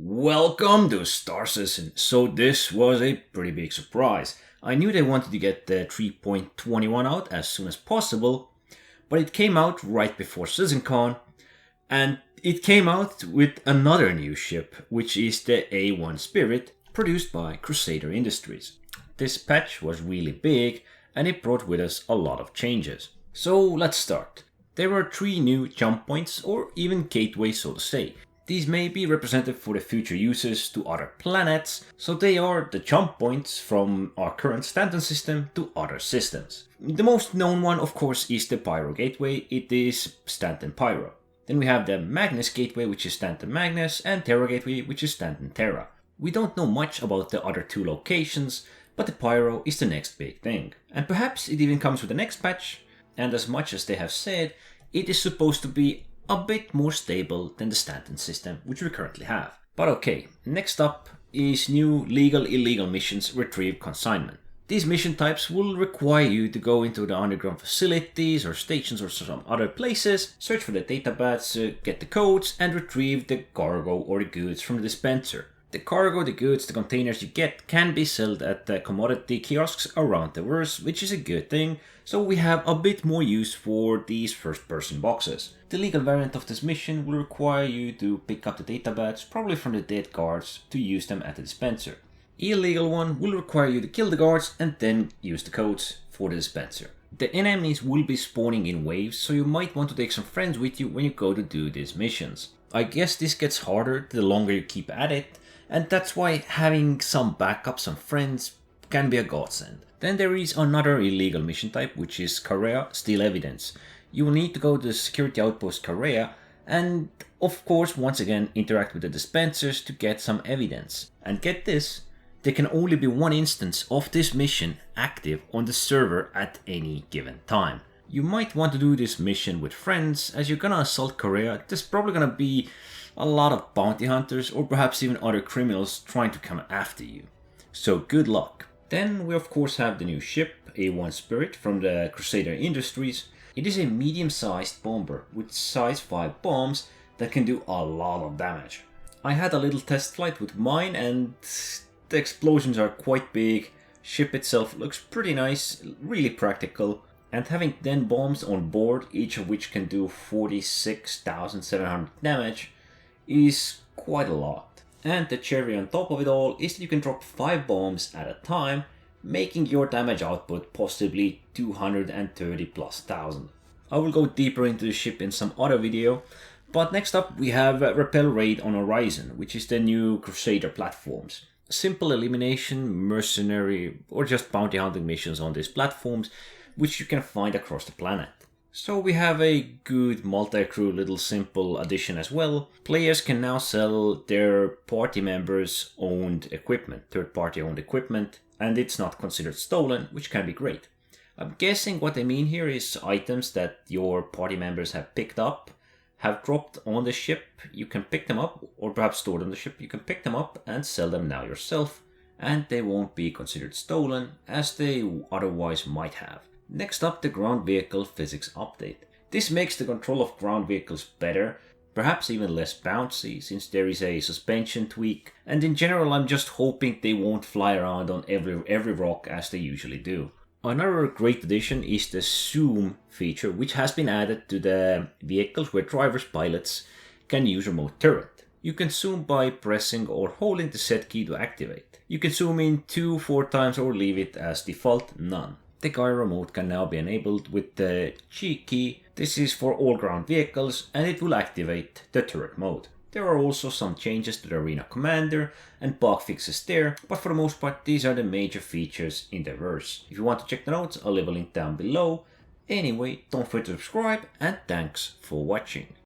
Welcome to Star Citizen. So this was a pretty big surprise. I knew they wanted to get the 3.21 out as soon as possible, but it came out right before CitizenCon, and it came out with another new ship, which is the A1 Spirit, produced by Crusader Industries. This patch was really big, and it brought with us a lot of changes. So let's start. There were 3 new jump points, or even gateways so to say. These may be representative for the future uses to other planets, so they are the jump points from our current Stanton system to other systems. The most known one, of course, is the Pyro Gateway. It is Stanton Pyro. Then we have the Magnus Gateway, which is Stanton Magnus, and Terra Gateway, which is Stanton Terra. We don't know much about the other 2 locations, but the Pyro is the next big thing. And perhaps it even comes with the next patch, and as much as they have said, it is supposed to be a bit more stable than the Stanton system, which we currently have. But okay, next up is new legal-illegal missions retrieve consignment. These mission types will require you to go into the underground facilities or stations or some other places, search for the database, get the codes, and retrieve the cargo or the goods from the dispenser. The cargo, the goods, the containers you get can be sold at the commodity kiosks around the verse, which is a good thing, so we have a bit more use for these first-person boxes. The legal variant of this mission will require you to pick up the data bats, probably from the dead guards, to use them at the dispenser. Illegal one will require you to kill the guards and then use the codes for the dispenser. The enemies will be spawning in waves, so you might want to take some friends with you when you go to do these missions. I guess this gets harder the longer you keep at it, and that's why having some backup, some friends, can be a godsend. Then there is another illegal mission type, which is Korea Steal Evidence. You will need to go to the security outpost Korea and, of course, once again interact with the dispensers to get some evidence. And get this, there can only be 1 instance of this mission active on the server at any given time. You might want to do this mission with friends, as you're gonna assault Korea. There's probably gonna be a lot of bounty hunters or perhaps even other criminals trying to come after you. So good luck. Then we of course have the new ship, A1 Spirit from the Crusader Industries. It is a medium-sized bomber with size 5 bombs that can do a lot of damage. I had a little test flight with mine and the explosions are quite big. Ship itself looks pretty nice, really practical. And having 10 bombs on board, each of which can do 46,700 damage, is quite a lot. And the cherry on top of it all is that you can drop 5 bombs at a time, making your damage output possibly 230 plus thousand. I will go deeper into the ship in some other video, but next up we have Repel Raid on Horizon, which is the new Crusader platforms. Simple elimination, mercenary, or just bounty hunting missions on these platforms, which you can find across the planet. So we have a good multi-crew little simple addition as well. Players can now sell their party members owned equipment, third party owned equipment, and it's not considered stolen, which can be great. I'm guessing what they mean here is items that your party members have picked up, have dropped on the ship. You can pick them up, or perhaps stored on the ship. You can pick them up and sell them now yourself, and they won't be considered stolen as they otherwise might have. Next up, the ground vehicle physics update. This makes the control of ground vehicles better, perhaps even less bouncy since there is a suspension tweak, and in general I'm just hoping they won't fly around on every rock as they usually do. Another great addition is the zoom feature, which has been added to the vehicles where drivers pilots can use remote turret. You can zoom by pressing or holding the Z key to activate. You can zoom in 2-4 times or leave it as default none. The gyro mode can now be enabled with the G key. This is for all ground vehicles and it will activate the turret mode. There are also some changes to the Arena Commander and bug fixes there, but for the most part these are the major features in the verse. If you want to check the notes, I'll leave a link down below. Anyway, don't forget to subscribe and thanks for watching.